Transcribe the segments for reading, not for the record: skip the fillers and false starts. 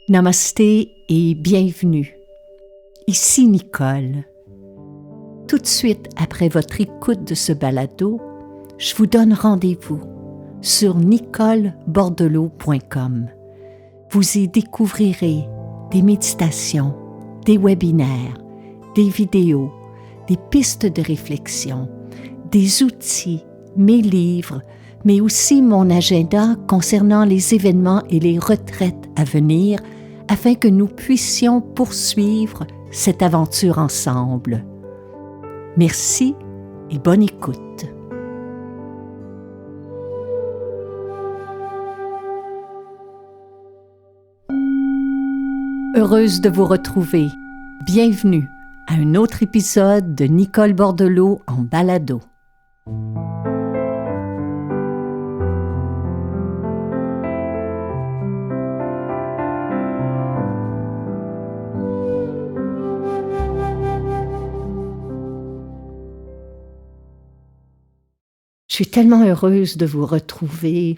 Namasté et bienvenue. Ici Nicole. Tout de suite après votre écoute de ce balado, je vous donne rendez-vous sur nicolebordelot.com. Vous y découvrirez des méditations, des webinaires, des vidéos, des pistes de réflexion, des outils, mes livres, mais aussi mon agenda concernant les événements et les retraites à venir afin que nous puissions poursuivre cette aventure ensemble. Merci et bonne écoute. Heureuse de vous retrouver. Bienvenue à un autre épisode de Nicole Bordelot en balado. Je suis tellement heureuse de vous retrouver.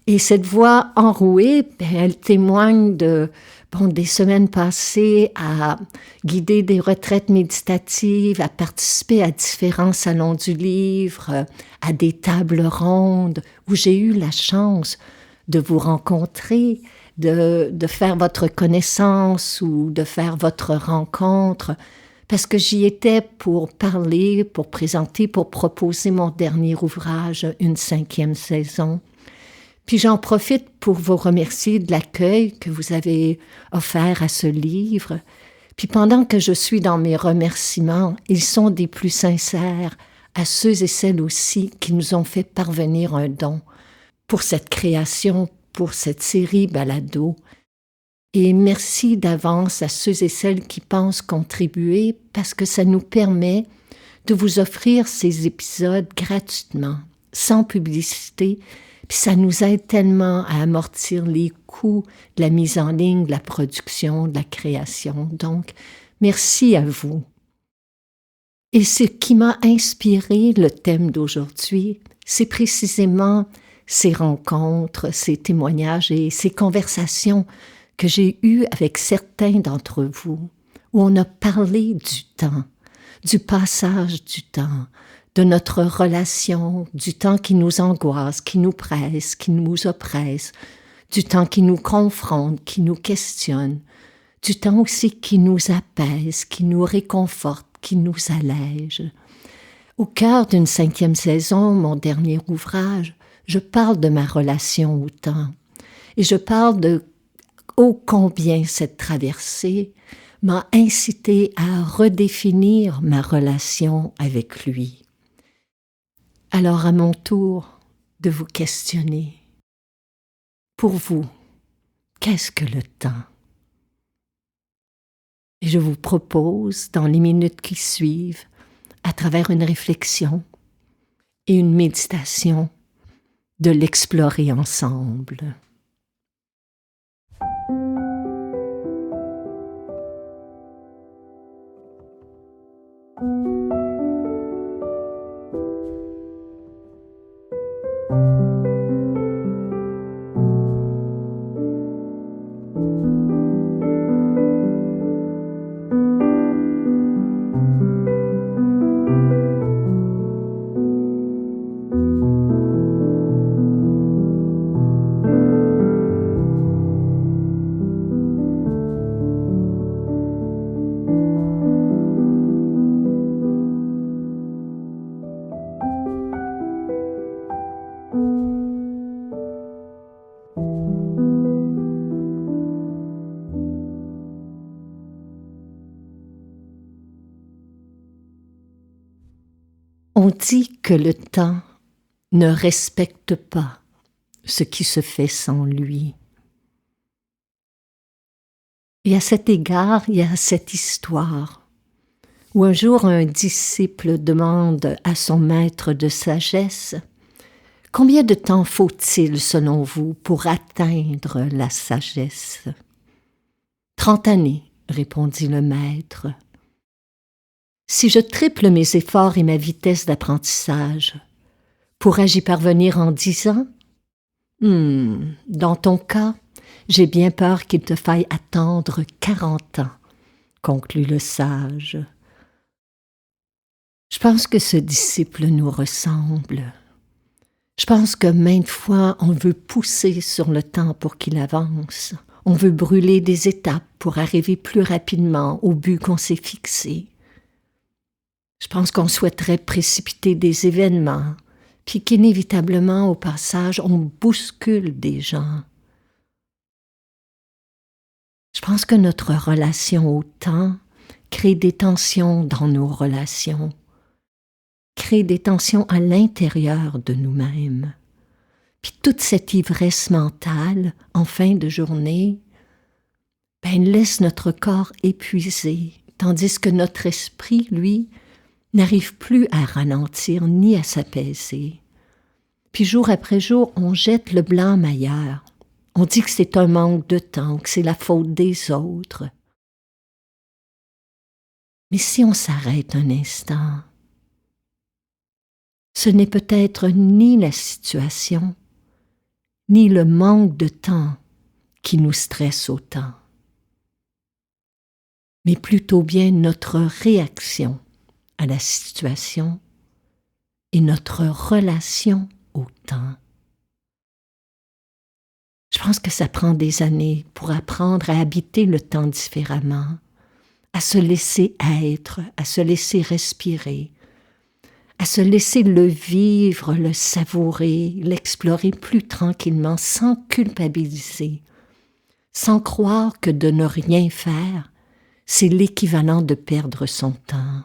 Et cette voix enrouée, elle témoigne des semaines passées à guider des retraites méditatives, à participer à différents salons du livre, à des tables rondes où j'ai eu la chance de vous rencontrer, de faire votre connaissance ou de faire votre rencontre. Parce que j'y étais pour parler, pour présenter, pour proposer mon dernier ouvrage, une 5e saison. Puis j'en profite pour vous remercier de l'accueil que vous avez offert à ce livre. Puis pendant que je suis dans mes remerciements, ils sont des plus sincères à ceux et celles aussi qui nous ont fait parvenir un don pour cette création, pour cette série balado. Et merci d'avance à ceux et celles qui pensent contribuer parce que ça nous permet de vous offrir ces épisodes gratuitement, sans publicité, puis ça nous aide tellement à amortir les coûts de la mise en ligne, de la production, de la création. Donc, merci à vous. Et ce qui m'a inspiré le thème d'aujourd'hui, c'est précisément ces rencontres, ces témoignages et ces conversations que j'ai eu avec certains d'entre vous, où on a parlé du temps, du passage du temps, de notre relation, du temps qui nous angoisse, qui nous presse, qui nous oppresse, du temps qui nous confronte, qui nous questionne, du temps aussi qui nous apaise, qui nous réconforte, qui nous allège. Au cœur d'une 5e saison, mon dernier ouvrage, je parle de ma relation au temps et je parle de ô combien cette traversée m'a incité à redéfinir ma relation avec lui. Alors à mon tour de vous questionner. Pour vous, qu'est-ce que le temps? Et je vous propose, dans les minutes qui suivent, à travers une réflexion et une méditation, de l'explorer ensemble. On dit que le temps ne respecte pas ce qui se fait sans lui. Et à cet égard, il y a cette histoire où un jour un disciple demande à son maître de sagesse « Combien de temps faut-il, selon vous, pour atteindre la sagesse ?» « 30 années, répondit le maître. Si je triple mes efforts et ma vitesse d'apprentissage, pourrais-je y parvenir en 10 ans? Dans ton cas, j'ai bien peur qu'il te faille attendre 40 ans, conclut le sage. Je pense que ce disciple nous ressemble. Je pense que maintes fois on veut pousser sur le temps pour qu'il avance. On veut brûler des étapes pour arriver plus rapidement au but qu'on s'est fixé. Je pense qu'on souhaiterait précipiter des événements, puis qu'inévitablement, au passage, on bouscule des gens. Je pense que notre relation au temps crée des tensions dans nos relations, crée des tensions à l'intérieur de nous-mêmes. Puis toute cette ivresse mentale, en fin de journée, laisse notre corps épuisé, tandis que notre esprit, lui, n'arrive plus à ralentir ni à s'apaiser. Puis jour après jour, on jette le blâme ailleurs. On dit que c'est un manque de temps, que c'est la faute des autres. Mais si on s'arrête un instant, ce n'est peut-être ni la situation, ni le manque de temps qui nous stresse autant, mais plutôt bien notre réaction à la situation et notre relation au temps. Je pense que ça prend des années pour apprendre à habiter le temps différemment, à se laisser être, à se laisser respirer, à se laisser le vivre, le savourer, l'explorer plus tranquillement, sans culpabiliser, sans croire que de ne rien faire, c'est l'équivalent de perdre son temps.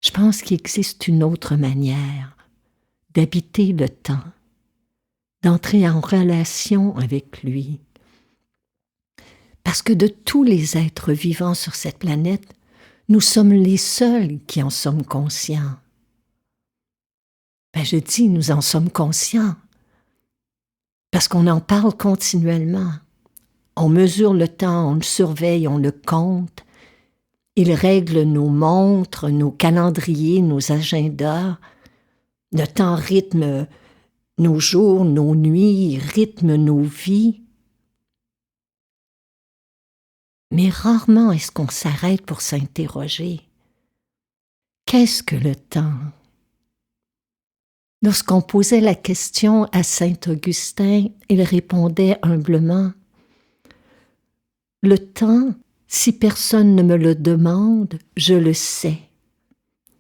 Je pense qu'il existe une autre manière d'habiter le temps, d'entrer en relation avec lui. Parce que de tous les êtres vivants sur cette planète, nous sommes les seuls qui en sommes conscients. Je dis, nous en sommes conscients, parce qu'on en parle continuellement. On mesure le temps, on le surveille, on le compte. Il règle nos montres, nos calendriers, nos agendas. Le temps rythme nos jours, nos nuits, rythme nos vies. Mais rarement est-ce qu'on s'arrête pour s'interroger. Qu'est-ce que le temps? Lorsqu'on posait la question à saint Augustin, il répondait humblement « Le temps, si personne ne me le demande, je le sais.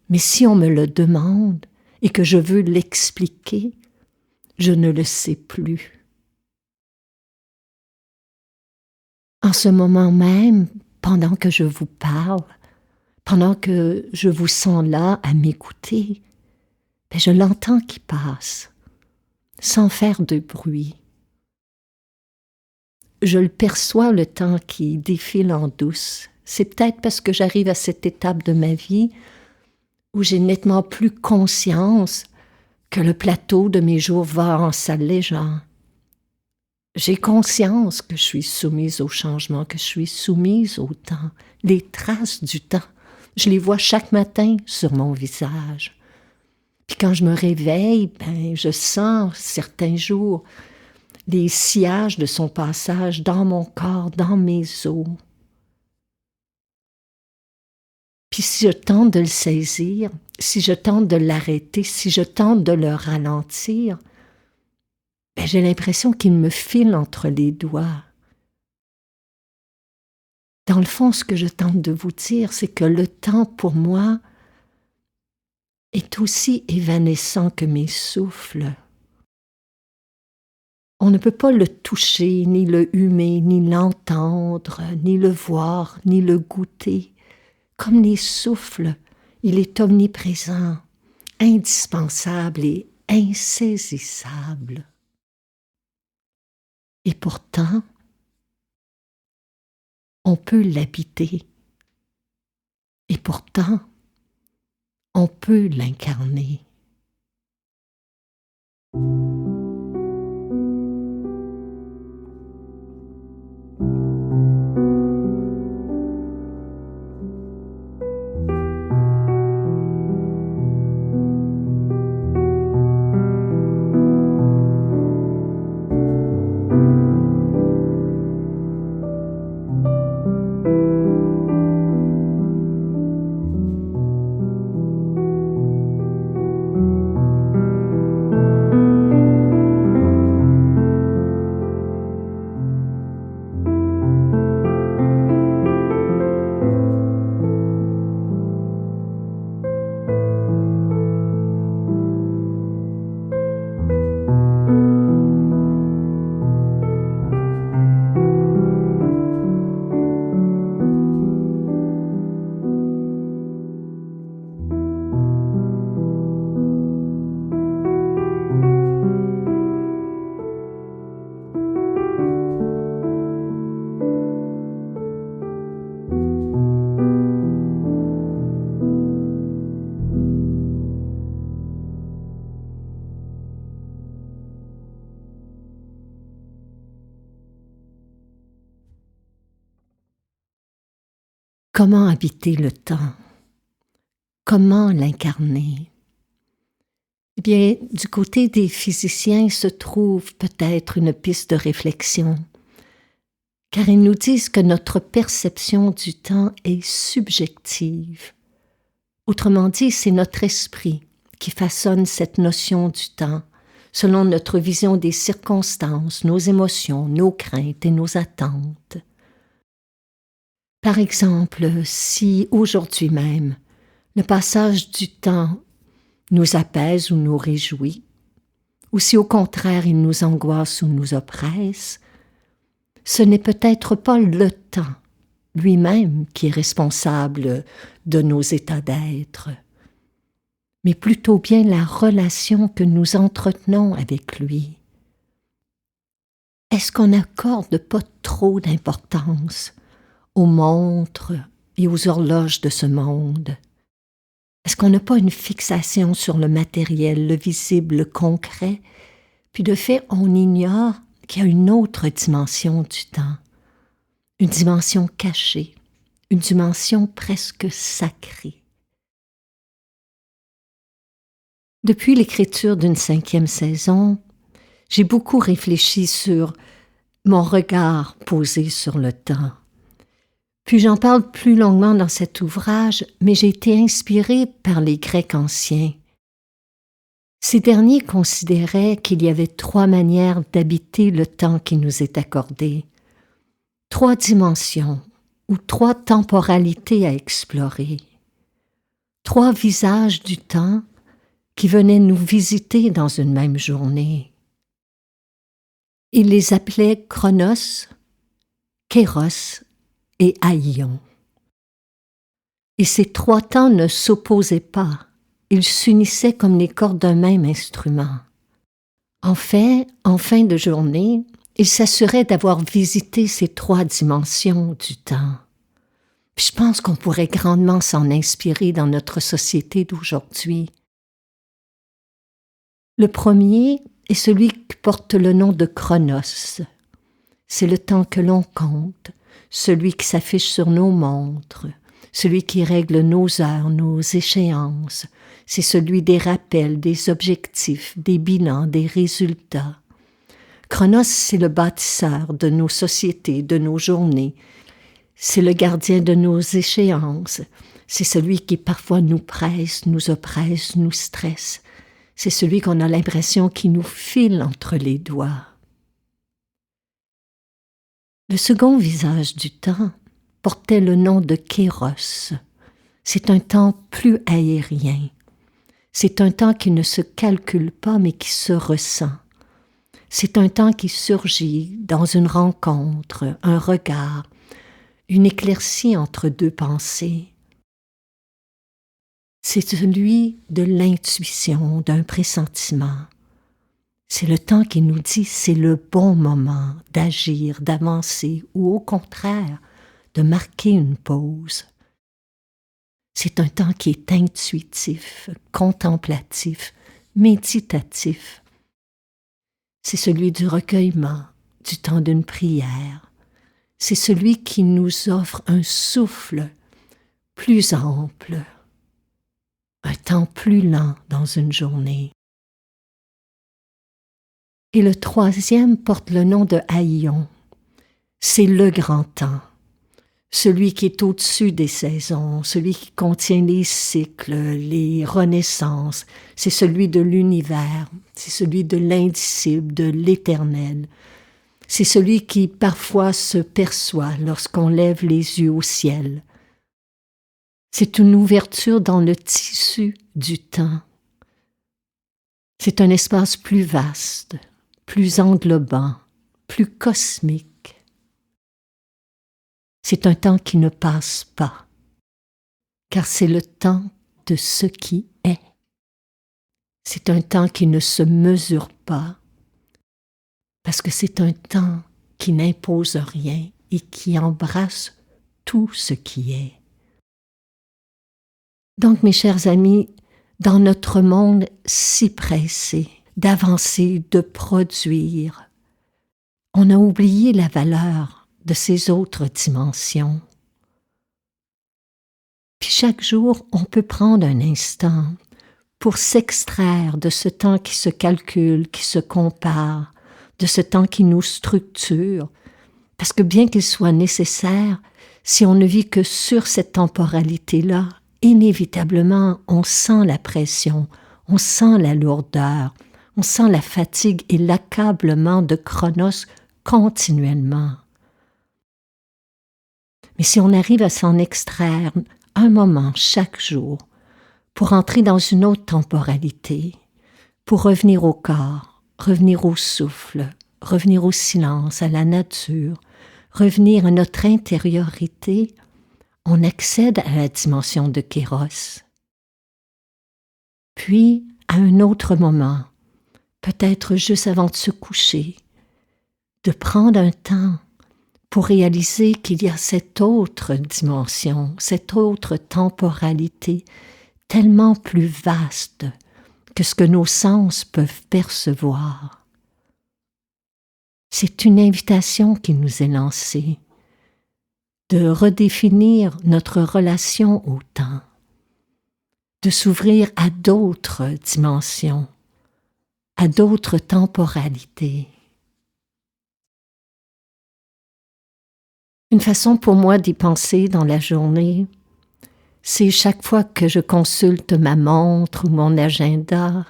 Mais si on me le demande et que je veux l'expliquer, je ne le sais plus. » En ce moment même, pendant que je vous parle, pendant que je vous sens là à m'écouter, je l'entends qui passe, sans faire de bruit. Je le perçois, le temps qui défile en douce. C'est peut-être parce que j'arrive à cette étape de ma vie où j'ai nettement plus conscience que le plateau de mes jours va en s'allégeant. J'ai conscience que je suis soumise au changement, que je suis soumise au temps, les traces du temps. Je les vois chaque matin sur mon visage. Puis quand je me réveille, je sens certains jours les sillages de son passage dans mon corps, dans mes os. Puis si je tente de le saisir, si je tente de l'arrêter, si je tente de le ralentir, j'ai l'impression qu'il me file entre les doigts. Dans le fond, ce que je tente de vous dire, c'est que le temps, pour moi, est aussi évanescent que mes souffles. On ne peut pas le toucher, ni le humer, ni l'entendre, ni le voir, ni le goûter. Comme les souffles, il est omniprésent, indispensable et insaisissable. Et pourtant, on peut l'habiter. Et pourtant, on peut l'incarner. Comment habiter le temps? Comment l'incarner? Eh bien, du côté des physiciens se trouve peut-être une piste de réflexion, car ils nous disent que notre perception du temps est subjective. Autrement dit, c'est notre esprit qui façonne cette notion du temps, selon notre vision des circonstances, nos émotions, nos craintes et nos attentes. Par exemple, si aujourd'hui même, le passage du temps nous apaise ou nous réjouit, ou si au contraire il nous angoisse ou nous oppresse, ce n'est peut-être pas le temps lui-même qui est responsable de nos états d'être, mais plutôt bien la relation que nous entretenons avec lui. Est-ce qu'on n'accorde pas trop d'importance aux montres et aux horloges de ce monde? Est-ce qu'on n'a pas une fixation sur le matériel, le visible, le concret, puis de fait on ignore qu'il y a une autre dimension du temps, une dimension cachée, une dimension presque sacrée. Depuis l'écriture d'une 5e saison, j'ai beaucoup réfléchi sur mon regard posé sur le temps. Puis j'en parle plus longuement dans cet ouvrage, mais j'ai été inspirée par les Grecs anciens. Ces derniers considéraient qu'il y avait 3 manières d'habiter le temps qui nous est accordé, 3 dimensions ou 3 temporalités à explorer, 3 visages du temps qui venaient nous visiter dans une même journée. Ils les appelaient Chronos, Kéros et Aïon. Et ces 3 temps ne s'opposaient pas, ils s'unissaient comme les cordes d'un même instrument. En fait, en fin de journée, ils s'assuraient d'avoir visité ces 3 dimensions du temps. Puis je pense qu'on pourrait grandement s'en inspirer dans notre société d'aujourd'hui. Le premier est celui qui porte le nom de Chronos. C'est le temps que l'on compte, celui qui s'affiche sur nos montres, celui qui règle nos heures, nos échéances. C'est celui des rappels, des objectifs, des bilans, des résultats. Chronos, c'est le bâtisseur de nos sociétés, de nos journées. C'est le gardien de nos échéances. C'est celui qui parfois nous presse, nous oppresse, nous stresse. C'est celui qu'on a l'impression qui nous file entre les doigts. Le second visage du temps portait le nom de Kéros. C'est un temps plus aérien. C'est un temps qui ne se calcule pas mais qui se ressent. C'est un temps qui surgit dans une rencontre, un regard, une éclaircie entre 2 pensées. C'est celui de l'intuition, d'un pressentiment. C'est le temps qui nous dit c'est le bon moment d'agir, d'avancer ou au contraire de marquer une pause. C'est un temps qui est intuitif, contemplatif, méditatif. C'est celui du recueillement, du temps d'une prière. C'est celui qui nous offre un souffle plus ample, un temps plus lent dans une journée. Et le troisième porte le nom de Aïon. C'est le grand temps, celui qui est au-dessus des saisons, celui qui contient les cycles, les renaissances. C'est celui de l'univers, c'est celui de l'indicible, de l'éternel. C'est celui qui parfois se perçoit lorsqu'on lève les yeux au ciel. C'est une ouverture dans le tissu du temps. C'est un espace plus vaste, plus englobant, plus cosmique. C'est un temps qui ne passe pas, car c'est le temps de ce qui est. C'est un temps qui ne se mesure pas, parce que c'est un temps qui n'impose rien et qui embrasse tout ce qui est. Donc, mes chers amis, dans notre monde si pressé d'avancer, de produire, on a oublié la valeur de ces autres dimensions. Puis chaque jour, on peut prendre un instant pour s'extraire de ce temps qui se calcule, qui se compare, de ce temps qui nous structure. Parce que bien qu'il soit nécessaire, si on ne vit que sur cette temporalité-là, inévitablement, on sent la pression, on sent la lourdeur, on sent la fatigue et l'accablement de Chronos continuellement. Mais si on arrive à s'en extraire un moment chaque jour, pour entrer dans une autre temporalité, pour revenir au corps, revenir au souffle, revenir au silence, à la nature, revenir à notre intériorité, on accède à la dimension de Kéros. Puis, à un autre moment, peut-être juste avant de se coucher, de prendre un temps pour réaliser qu'il y a cette autre dimension, cette autre temporalité tellement plus vaste que ce que nos sens peuvent percevoir. C'est une invitation qui nous est lancée de redéfinir notre relation au temps, de s'ouvrir à d'autres dimensions, à d'autres temporalités. Une façon pour moi d'y penser dans la journée, c'est chaque fois que je consulte ma montre ou mon agenda,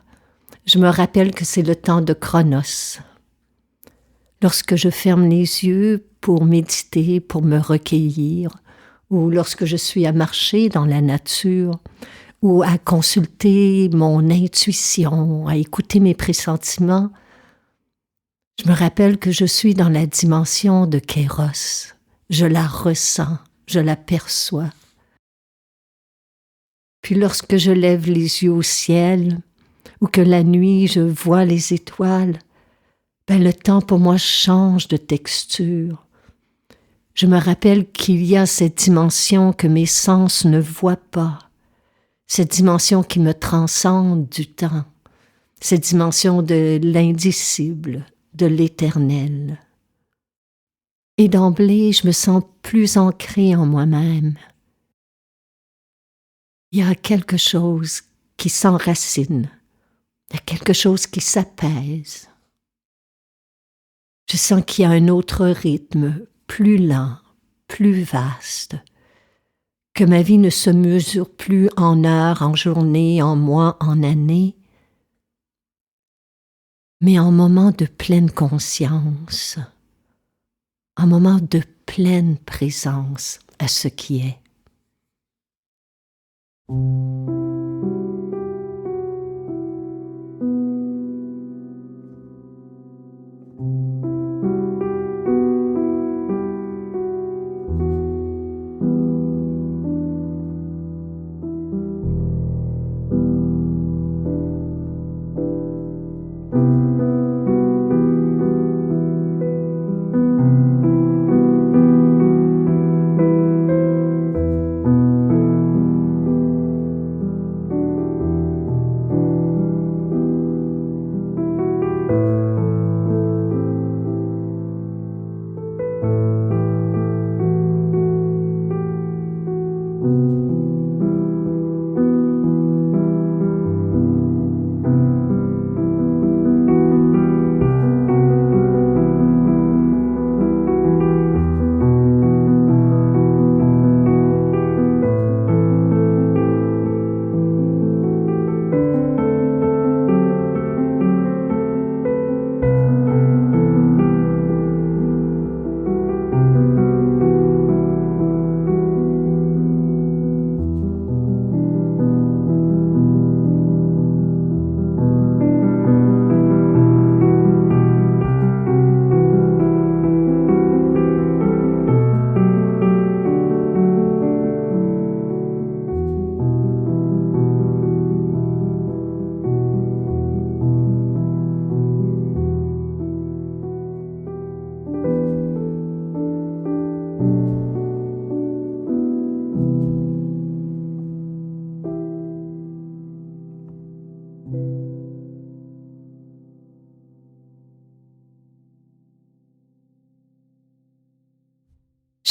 je me rappelle que c'est le temps de Chronos. Lorsque je ferme les yeux pour méditer, pour me recueillir, ou lorsque je suis à marcher dans la nature, ou à consulter mon intuition, à écouter mes pressentiments, je me rappelle que je suis dans la dimension de Kéros. Je la ressens, je la perçois. Puis lorsque je lève les yeux au ciel, ou que la nuit je vois les étoiles, le temps pour moi change de texture. Je me rappelle qu'il y a cette dimension que mes sens ne voient pas, cette dimension qui me transcende du temps, cette dimension de l'indicible, de l'éternel. Et d'emblée, je me sens plus ancrée en moi-même. Il y a quelque chose qui s'enracine, il y a quelque chose qui s'apaise. Je sens qu'il y a un autre rythme, plus lent, plus vaste, que ma vie ne se mesure plus en heures, en journées, en mois, en années, mais en moments de pleine conscience, en moments de pleine présence à ce qui est.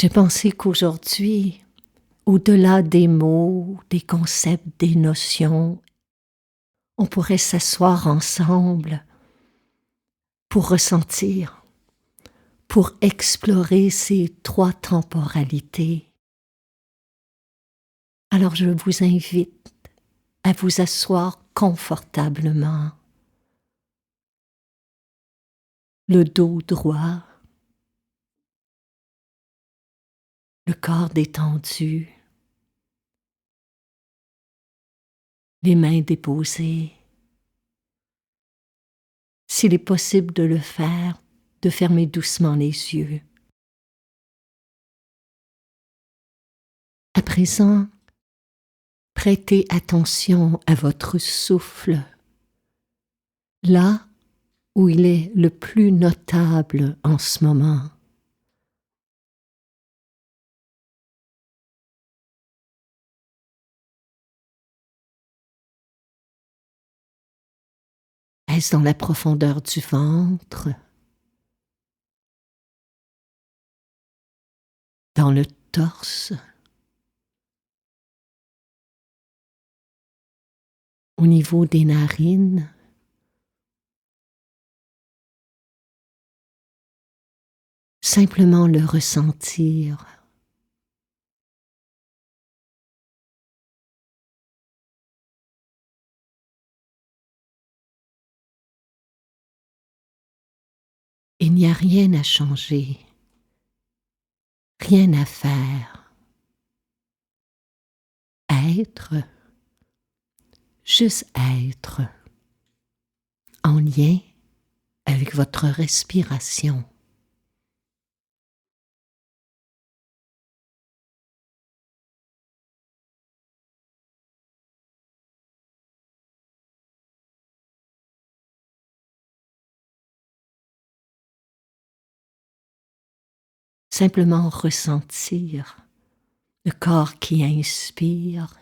J'ai pensé qu'aujourd'hui, Au-delà des mots, des concepts, des notions, on pourrait s'asseoir ensemble pour ressentir, pour explorer ces trois temporalités. Alors je vous invite à vous asseoir confortablement, le dos droit, le corps détendu, les mains déposées. S'il est possible de le faire, de fermer doucement les yeux. À présent, prêtez attention à votre souffle, là où il est le plus notable en ce moment. Est-ce dans la profondeur du ventre, dans le torse, au niveau des narines? Simplement le ressentir. Il n'y a rien à changer, rien à faire. Être, juste être, en lien avec votre respiration. Simplement ressentir le corps qui inspire,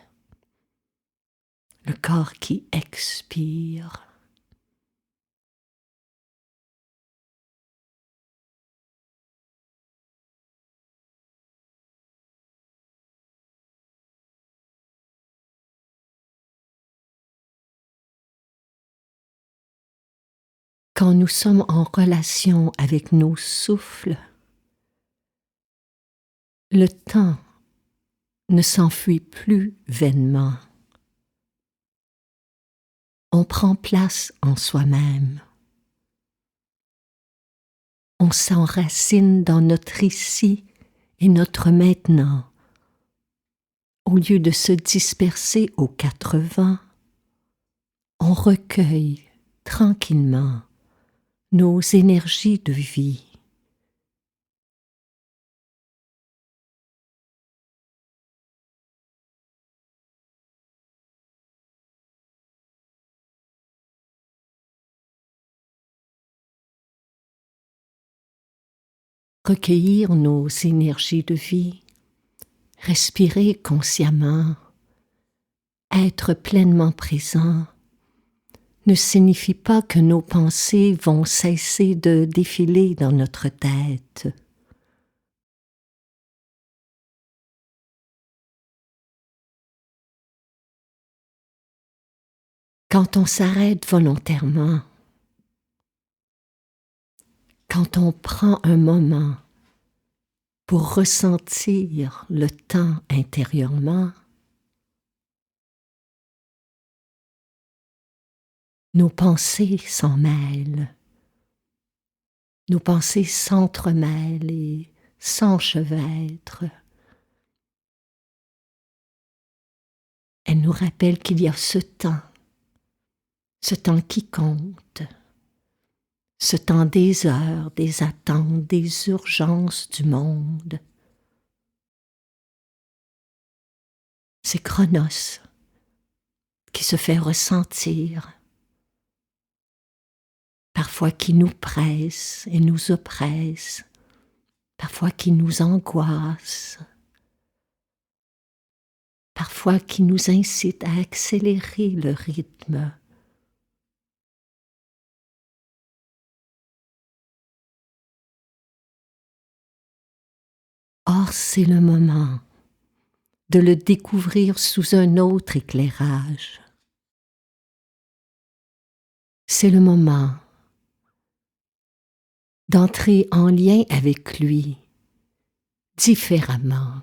le corps qui expire. Quand nous sommes en relation avec nos souffles, le temps ne s'enfuit plus vainement. On prend place en soi-même. On s'enracine dans notre ici et notre maintenant. Au lieu de se disperser aux quatre vents, on recueille tranquillement nos énergies de vie. Recueillir nos énergies de vie, respirer consciemment, être pleinement présent, ne signifie pas que nos pensées vont cesser de défiler dans notre tête. Quand on s'arrête volontairement, quand on prend un moment pour ressentir le temps intérieurement, nos pensées s'en mêlent, nos pensées s'entremêlent et s'enchevêtrent. Elles nous rappellent qu'il y a ce temps qui compte, ce temps des heures, des attentes, des urgences du monde. C'est Chronos qui se fait ressentir, parfois qui nous presse et nous oppresse, parfois qui nous angoisse, parfois qui nous incite à accélérer le rythme. Or, c'est le moment de le découvrir sous un autre éclairage. C'est le moment d'entrer en lien avec lui différemment.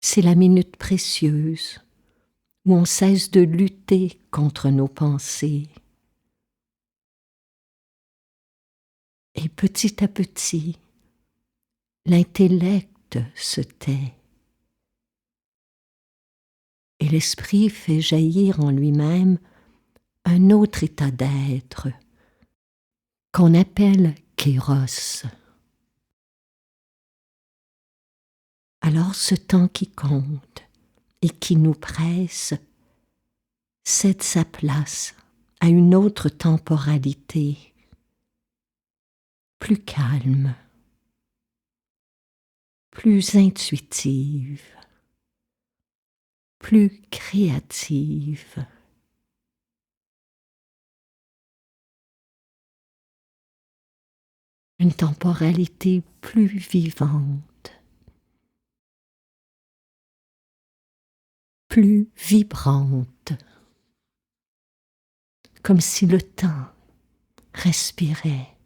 C'est la minute précieuse où on cesse de lutter contre nos pensées. Et petit à petit, l'intellect se tait. Et l'esprit fait jaillir en lui-même un autre état d'être qu'on appelle kéros. Alors ce temps qui compte et qui nous presse cède sa place à une autre temporalité, plus calme, plus intuitive, plus créative. Une temporalité plus vivante, plus vibrante, comme si le temps respirait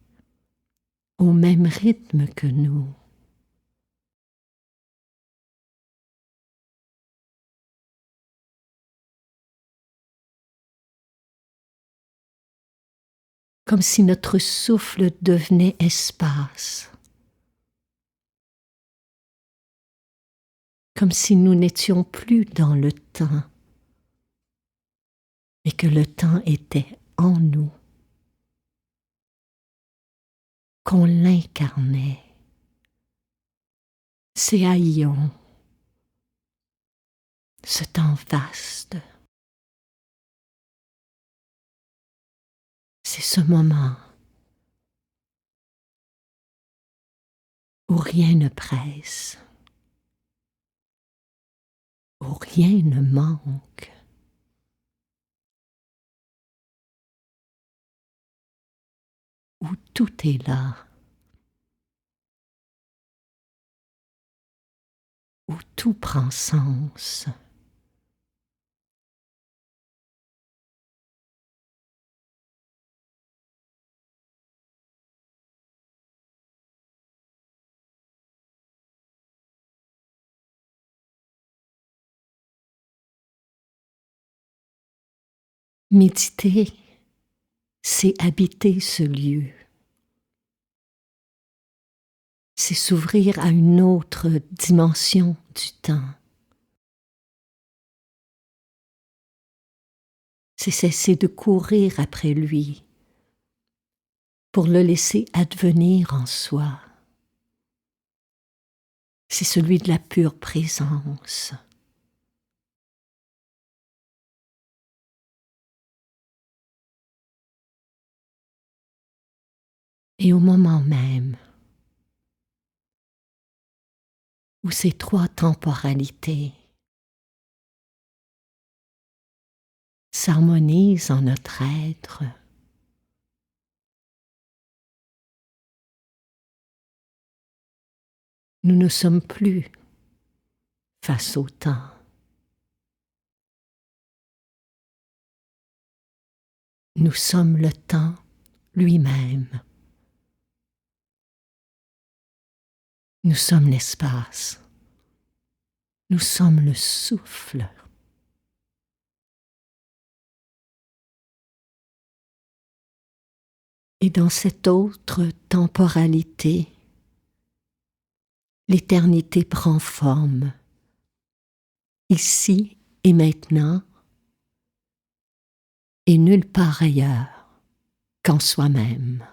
au même rythme que nous. Comme si notre souffle devenait espace, comme si nous n'étions plus dans le temps, mais que le temps était en nous, qu'on l'incarnait. C'est haillons, ce temps vaste. C'est ce moment où rien ne presse, où rien ne manque. Où tout est là, où tout prend sens. Méditer, c'est habiter ce lieu. C'est s'ouvrir à une autre dimension du temps. C'est cesser de courir après lui pour le laisser advenir en soi. C'est celui de la pure présence. Et au moment même où ces trois temporalités s'harmonisent en notre être, nous ne sommes plus face au temps. Nous sommes le temps lui-même. Nous sommes l'espace. Nous sommes le souffle. Et dans cette autre temporalité, l'éternité prend forme, ici et maintenant, et nulle part ailleurs qu'en soi-même.